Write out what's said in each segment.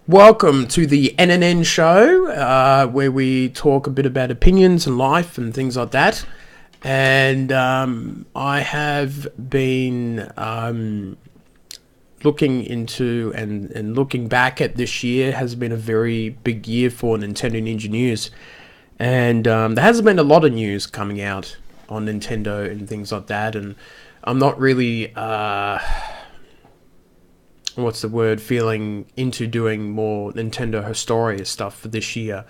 Welcome to the NNN Show, where we talk a bit about opinions and life and things like that. And I have been looking into and looking back at this year has been a very big year for Nintendo Ninja News. And there hasn't been a lot of news coming out on Nintendo and things like that. And I'm not really... feeling into doing more Nintendo Historia stuff for this year.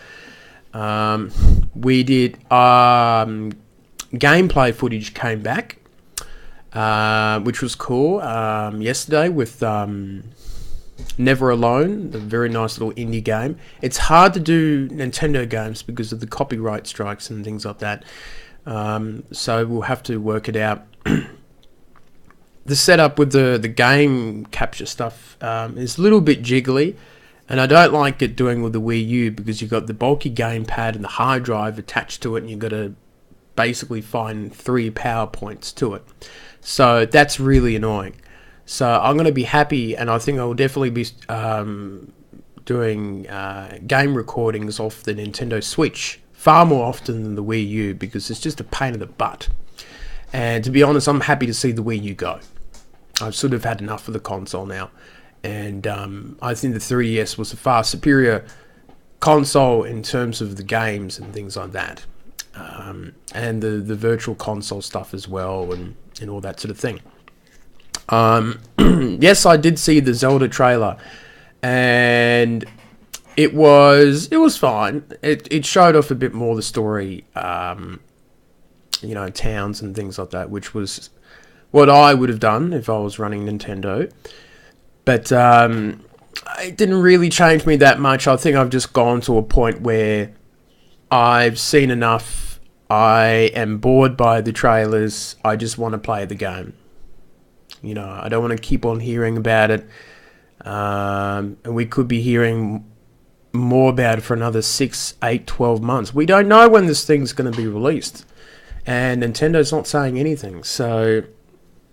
We did gameplay footage came back, which was cool, yesterday with Never Alone, a very nice little indie game. It's hard to do Nintendo games because of the copyright strikes and things like that, so we'll have to work it out. The setup with the game capture stuff is a little bit jiggly, and I don't like it doing with the Wii U because you've got the bulky gamepad and the hard drive attached to it, and you've got to basically find 3 power points to it. So that's really annoying. So I'm going to be happy, and I think I will definitely be doing game recordings off the Nintendo Switch far more often than the Wii U because it's just a pain in the butt. And to be honest, I'm happy to see the Wii U go. I've sort of had enough of the console now. And I think the 3DS was a far superior console in terms of the games and things like that. And the virtual console stuff as well and all that sort of thing. Yes, I did see the Zelda trailer. And it was fine. It showed off a bit more the story, towns and things like that, which was what I would have done if I was running Nintendo. But it didn't really change me that much. I think I've just gone to a point where I've seen enough. I am bored by the trailers. I just want to play the game. I don't want to keep on hearing about it. And we could be hearing more about it for another 6, 8, 12 months. We don't know when this thing's going to be released. And Nintendo's not saying anything, so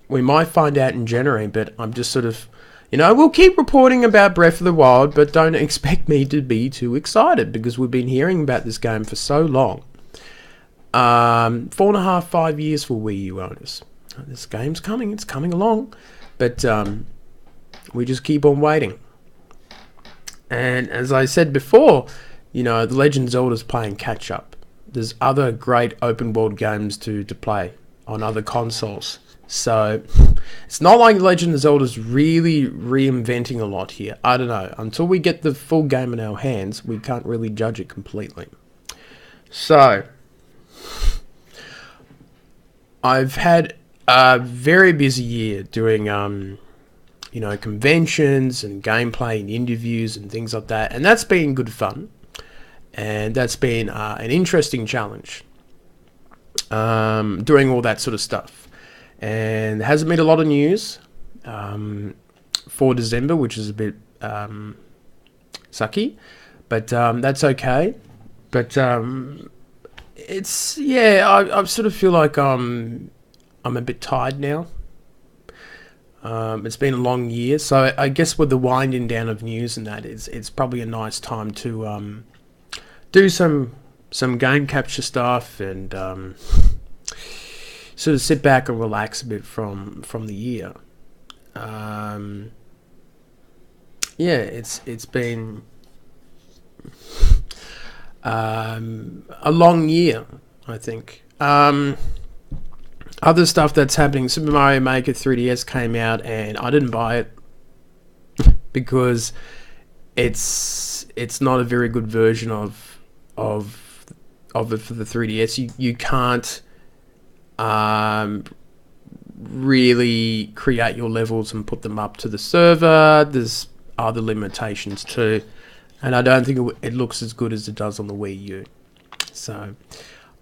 we might find out in January, but I'm just sort of, we'll keep reporting about Breath of the Wild, but don't expect me to be too excited, because we've been hearing about this game for so long. 4.5, 5 years for Wii U owners. This game's coming, it's coming along, but we just keep on waiting. And as I said before, The Legend of Zelda's playing catch-up. There's other great open world games to play on other consoles. So it's not like Legend of Zelda's really reinventing a lot here. I don't know. Until we get the full game in our hands, we can't really judge it completely. So I've had a very busy year doing conventions and gameplay and interviews and things like that. And that's been good fun. And that's been an interesting challenge, doing all that sort of stuff. And there hasn't been a lot of news for December, which is a bit sucky, but that's okay. But I sort of feel like I'm a bit tired now. It's been a long year, so I guess with the winding down of news and that, it's probably a nice time to do some game capture stuff and sort of sit back and relax a bit from the year. It's been a long year, I think. Other stuff that's happening, Super Mario Maker 3DS came out and I didn't buy it because it's not a very good version of it for the 3DS. You can't really create your levels and put them up to the server. There's other limitations too, and I don't think it looks as good as it does on the Wii U. So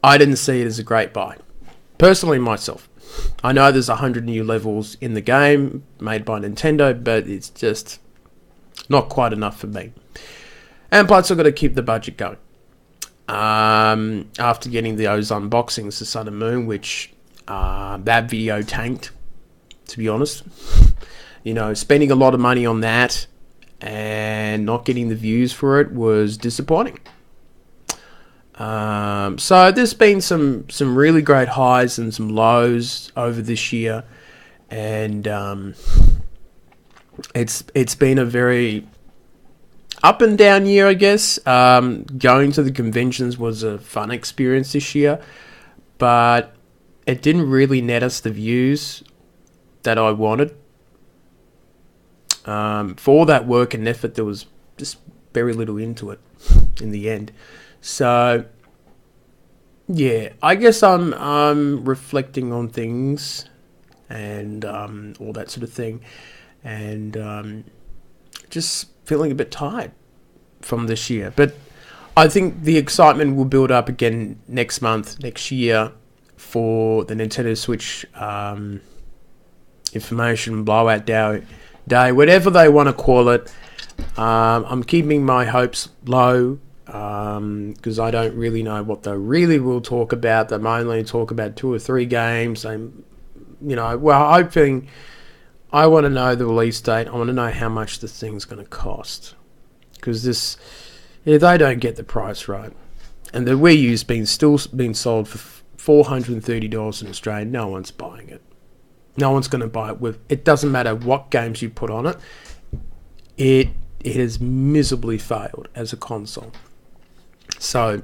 I didn't see it as a great buy, personally myself. I know there's 100 new levels in the game made by Nintendo, but it's just not quite enough for me. And plus I've got to keep the budget going. After getting those unboxings of Sun and Moon, which that video tanked, to be honest. Spending a lot of money on that and not getting the views for it was disappointing. So there's been some really great highs and some lows over this year, and it's been a very up and down year, I guess. Going to the conventions was a fun experience this year, but it didn't really net us the views that I wanted. For all that work and effort, there was just very little into it in the end. So, yeah, I guess I'm reflecting on things and all that sort of thing, and just feeling a bit tired from this year. But I think the excitement will build up again next year, for the Nintendo Switch information blowout day, whatever they want to call it. I'm keeping my hopes low because I don't really know what they really will talk about. They might only talk about 2 or 3 games. Hoping. I want to know the release date. I want to know how much the thing's going to cost, because they don't get the price right, and the Wii U's still being sold for $430 in Australia. No one's buying it. No one's going to buy it. It doesn't matter what games you put on it. It has miserably failed as a console. So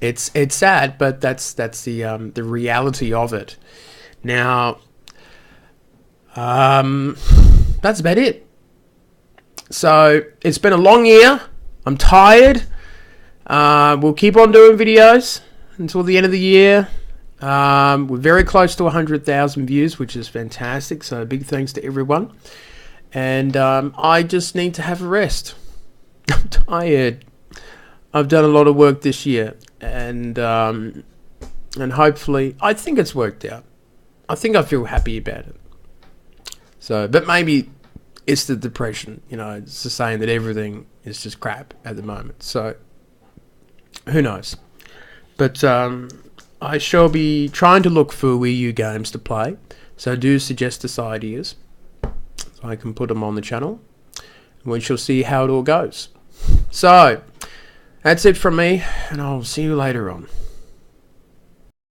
it's sad, but that's the reality of it. Now, that's about it. So it's been a long year. I'm tired. We'll keep on doing videos until the end of the year. We're very close to 100,000 views, which is fantastic. So big thanks to everyone. And I just need to have a rest. I'm tired. I've done a lot of work this year, and hopefully, I think it's worked out. I think I feel happy about it. So, but maybe it's the depression. It's just saying that everything is just crap at the moment. So, who knows? But I shall be trying to look for Wii U games to play. So do suggest us ideas, so I can put them on the channel. We shall see how it all goes. So, that's it from me, and I'll see you later on.